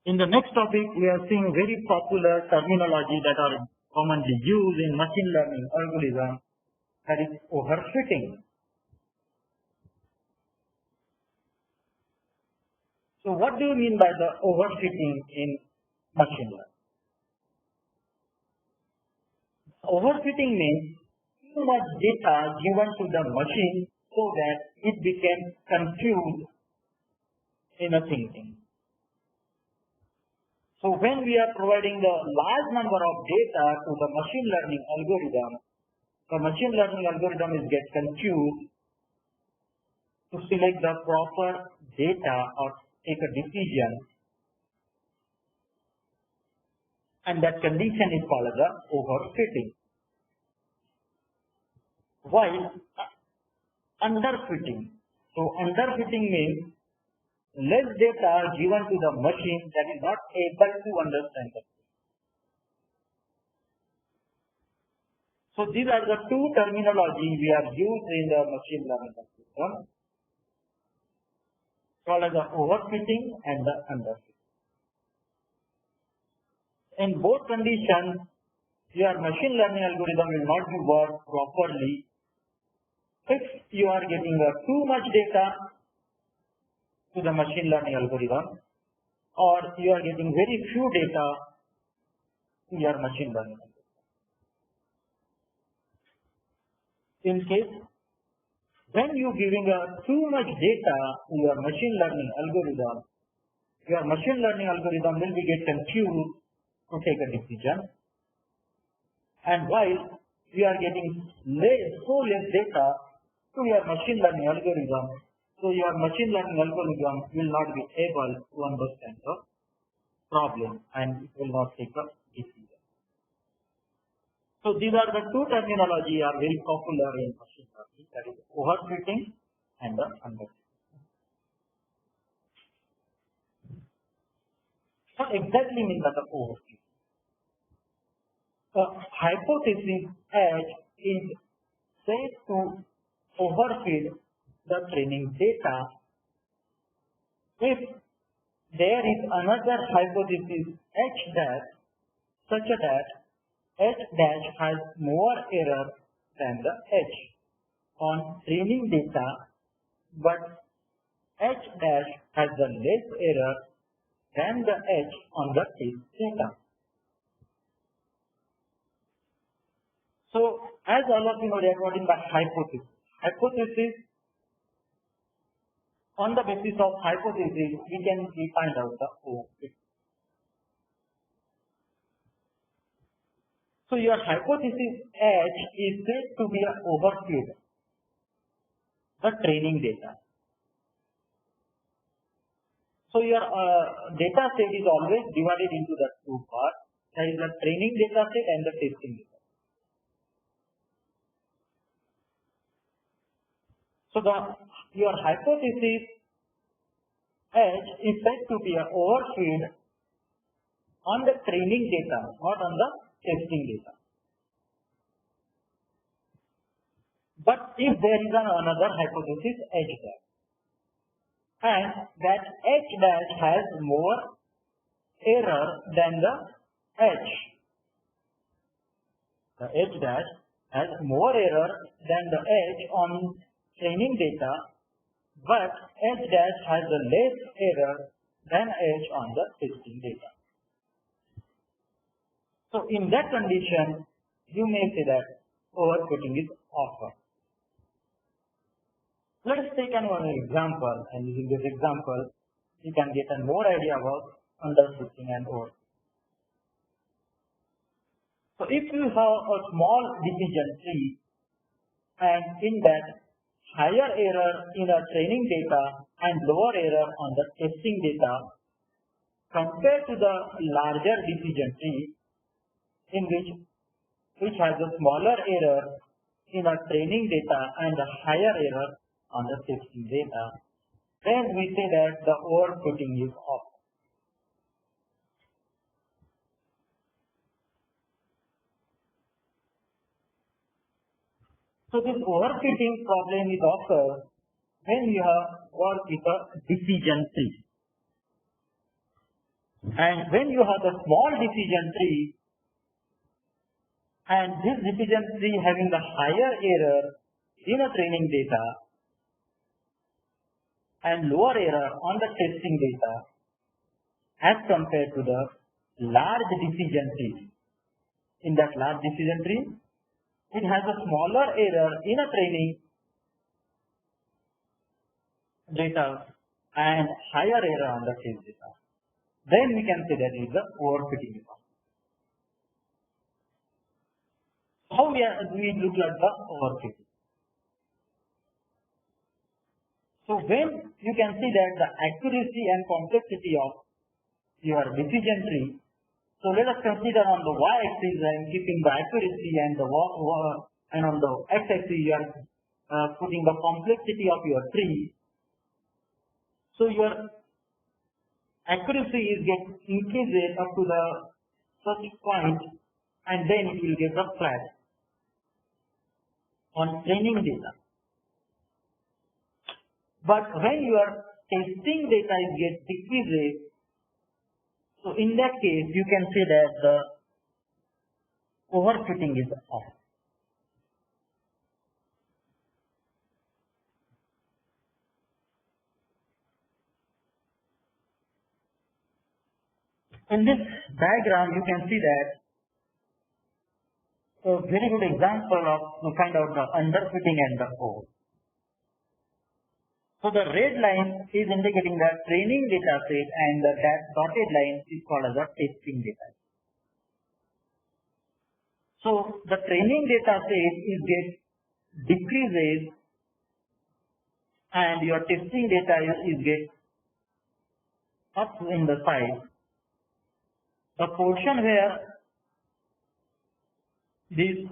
In the next topic, we are seeing very popular terminology that are commonly used in machine learning algorithm, that is overfitting. So what do you mean by the overfitting in machine learning? Overfitting means too much data given to the machine so that it became confused in a thinking. So when we are providing the large number of data to the machine learning algorithm, the machine learning algorithm is get confused to select the proper data or take a decision, and that condition is called the overfitting. While underfitting. So underfitting means less data given to the machine that is not able to understand it. So these are the two terminology we are used in the machine learning system, called as the overfitting and the underfitting. In both conditions, your machine learning algorithm will not be work properly if you are getting too much data to the machine learning algorithm, or you are getting very few data to your machine learning algorithm. In case when you giving too much data to your machine learning algorithm, your machine learning algorithm will be get confused to take a decision. And while we are getting less data to your machine learning algorithm, so your machine learning algorithm will not be able to understand the problem and it will not take a decision. So these are the two terminology are very popular in machine learning, that is overfitting and the underfitting. What exactly means that the overfitting? A hypothesis H is said to overfit the training data if there is another hypothesis H dash such that H dash has more error than the H on training data, but H dash has the less error than the H on the test data. So as all of you know, they are what in by hypothesis. Hypothesis, on the basis of hypothesis, we can find out the overfit. So your hypothesis H is said to be an overfit the training data. So your data set is always divided into the two parts, that is the training data set and the testing data. So your hypothesis H is said to be an overfit on the training data, not on the testing data. But if there is another hypothesis H dash, and that H dash has more error than the H, the H dash has more error than the H on training data, but H dash has a less error than H on the testing data. So in that condition, you may say that overfitting is occurred. Let us take another example, and using this example, you can get a more idea about underfitting and overfitting. So if you have a small decision tree, and in that higher error in a training data and lower error on the testing data, compared to the larger decision tree, in which has a smaller error in a training data and a higher error on the testing data, then we say that the overfitting is off. So this overfitting problem is occurs when you have worked with a decision tree. And when you have a small decision tree, and this decision tree having a higher error in a training data and lower error on the testing data as compared to the large decision tree. In that large decision tree, it has a smaller error in a training data and higher error on the test data. Then we can say that is the overfitting effect. How we look at the overfitting? So when you can see that the accuracy and complexity of your decision tree, so let us consider on the y-axis I am keeping the accuracy and the and on the x-axis you are putting the complexity of your tree. So your accuracy is get increases up to the such point, and then it will get a flat on training data. But when your testing data is get decreases, so in that case you can say that the overfitting is off. In this diagram you can see that a very good example of to find out the underfitting and the over. So the red line is indicating the training data set and the dotted line is called as a testing data. So the training data set is get decreases and your testing data is get up in the size. The portion where this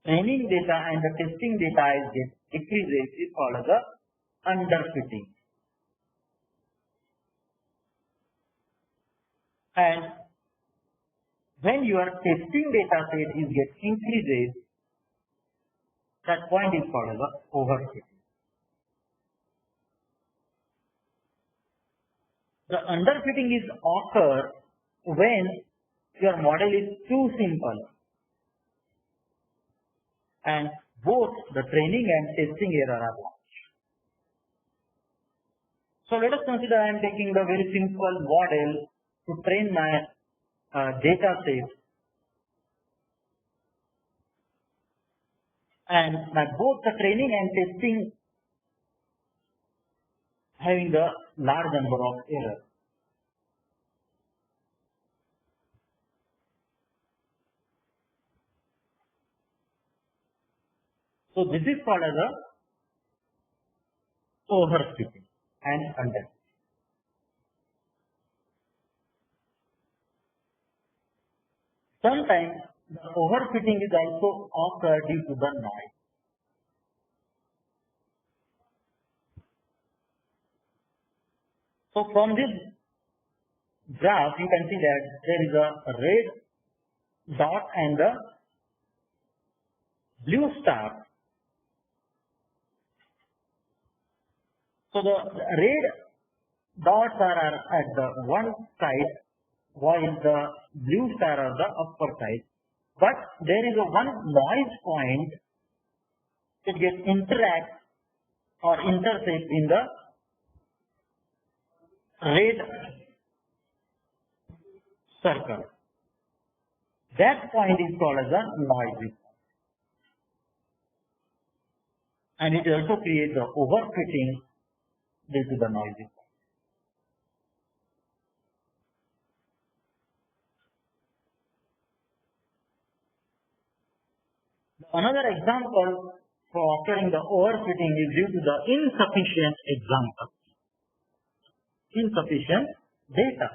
training data and the testing data is get decreases is called as a underfitting. And when your testing data set is get increases, that point is called as a overfitting. The underfitting is occur when your model is too simple and both the training and testing error are large. So let us consider I am taking the very simple model to train my data set, and both the training and testing having a large number of errors. So this is called as a overfitting and underfitting. Sometimes the overfitting is also occurred due to the noise. So from this graph you can see that there is a red dot and a blue star. So the red dots are at the one side while the blue star are the upper side. But there is a one noise point that gets interact or intersect in the red circle. That point is called as a noisy point. And it also creates the overfitting due to the noisy point. Another example for occurring the overfitting is due to the insufficient example. Insufficient data.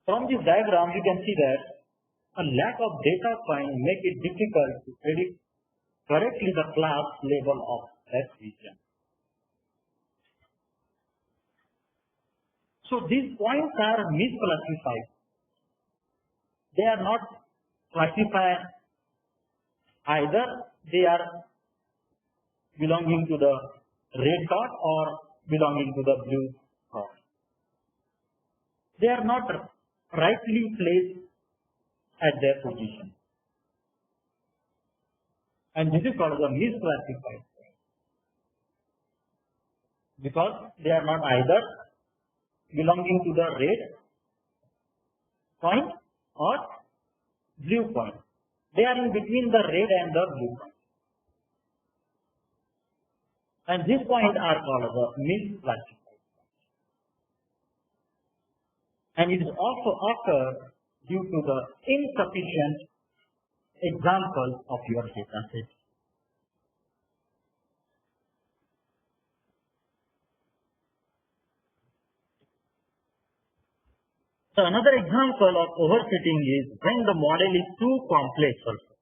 From this diagram you can see that a lack of data point make it difficult to predict correctly the class level of that region. So these points are misclassified. They are not classified either they are belonging to the red dot or belonging to the blue dot. They are not rightly placed at their position. And this is called as a misclassified point. Because they are not either belonging to the red point or blue point. They are in between the red and the blue point. And these points are called as a misclassified. And it is also occurred due to the insufficient example of your data set. So another example of overfitting is when the model is too complex also.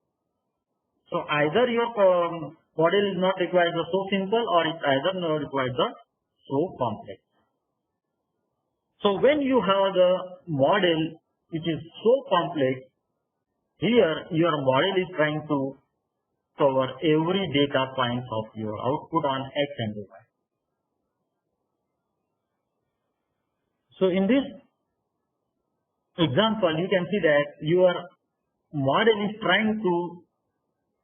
So either your model is not required so simple, or it either not required so complex. So when you have the model which is so complex, here your model is trying to cover every data point of your output on X and Y. So in this example, you can see that your model is trying to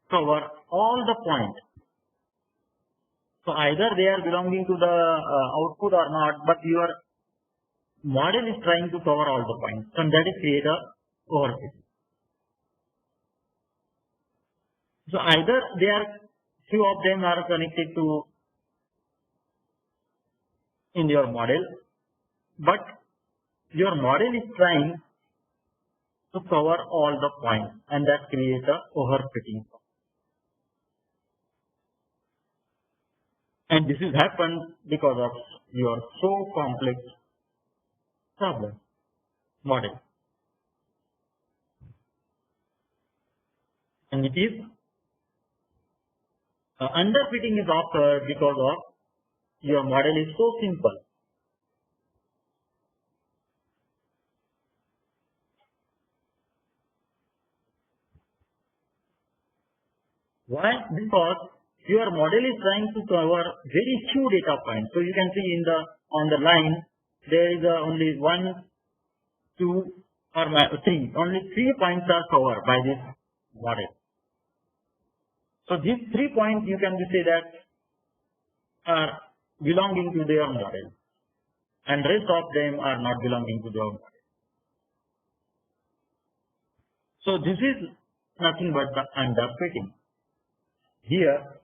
cover all the points. So either they are belonging to the output or not, but your model is trying to cover all the points, and that is create a overfitting. So either few of them are connected to in your model, but your model is trying to cover all the points, and that creates a overfitting. And this is happened because of your so complex problem model. And it is underfitting is occurred because of your model is so simple. Why? Because your model is trying to cover very few data points. So you can see on the line there is only 1, 2 or 3. Only 3 points are covered by this model. So these 3 points you can say that are belonging to their model, and rest of them are not belonging to their model. So this is nothing but the underfitting. Here,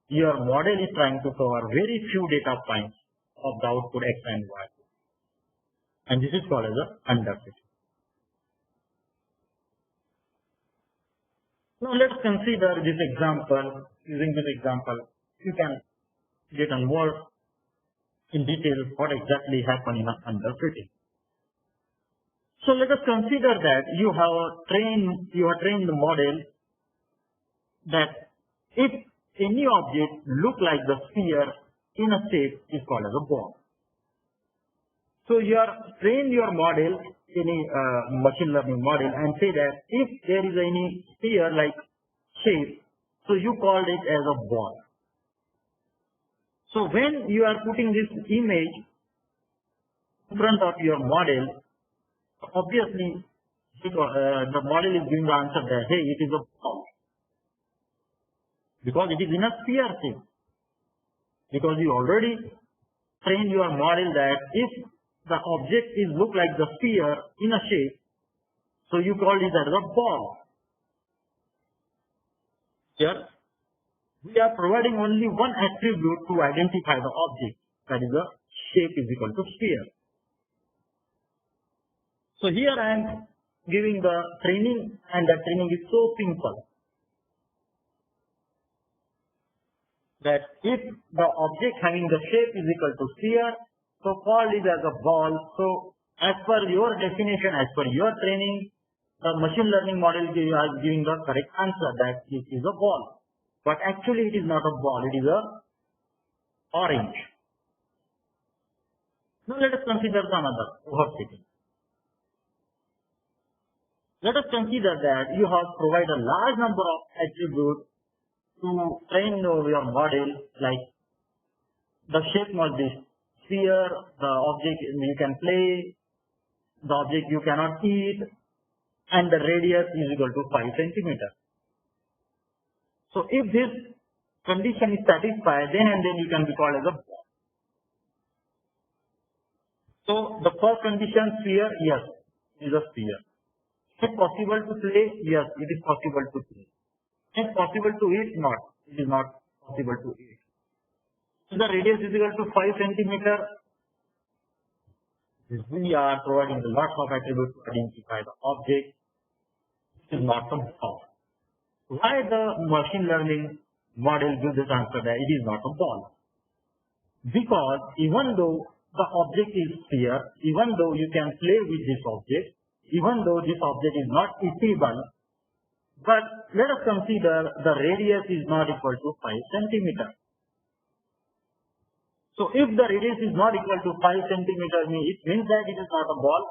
your model is trying to cover very few data points of the output X and Y. And this is called as a underfitting. Now let's consider this example. Using this example, you can get on more in detail what exactly happened in an underfitting. So let us consider that you have trained the model that if any object look like the sphere in a shape is called as a ball. So you are train your model, any machine learning model, and say that if there is any sphere like shape, so you called it as a ball. So when you are putting this image in front of your model, obviously the model is giving the answer that, hey, it is a ball. Because it is in a sphere shape. Because you already trained your model that if the object is look like the sphere in a shape, so you call it as a ball. Here, we are providing only one attribute to identify the object, that is the shape is equal to sphere. So here I am giving the training, and the training is so simple that if the object having the shape is equal to sphere, so call it as a ball. So as per your definition, as per your training, the machine learning model is giving the correct answer that it is a ball. But actually it is not a ball, it is a orange. Now let us consider the another overfitting. Let us consider that you have provided a large number of attributes to train your model, like the shape must be sphere, the object you can play, the object you cannot eat, and the radius is equal to 5 centimeters. So if this condition is satisfied, then and then you can be called as a ball. So the first condition, sphere, yes, is a sphere. Is it possible to play? Yes, it is possible to play. Is it possible to eat? Not. It is not possible to eat. So the radius is equal to 5 centimeter. We are providing lots of attributes to identify the object. It is not a ball. Why the machine learning model gives this answer that it is not a ball? Because even though the object is sphere, even though you can play with this object, even though this object is not eatable, but let us consider the radius is not equal to 5 centimeters. So if the radius is not equal to 5 centimeters, it means that it is not a ball.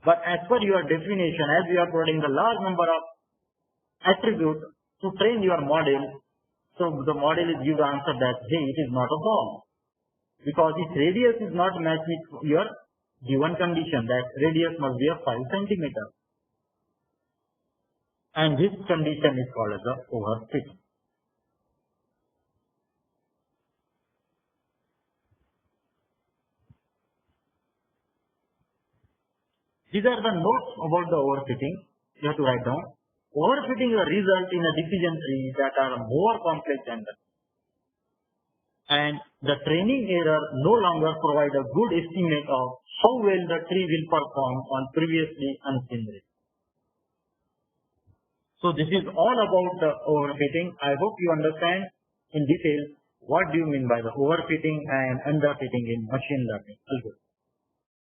But as per your definition, as you are providing the large number of attributes to train your model, so the model is give the answer that, hey, it is not a ball. Because its radius is not matched with your given condition, that radius must be a 5 centimeters. And this condition is called as the overfitting. These are the notes about the overfitting. You have to write down. Overfitting will result in a decision tree that are more complex than that. And the training error no longer provide a good estimate of how well the tree will perform on previously unseen data. So this is all about the overfitting. I hope you understand in detail what do you mean by the overfitting and underfitting in machine learning algorithm.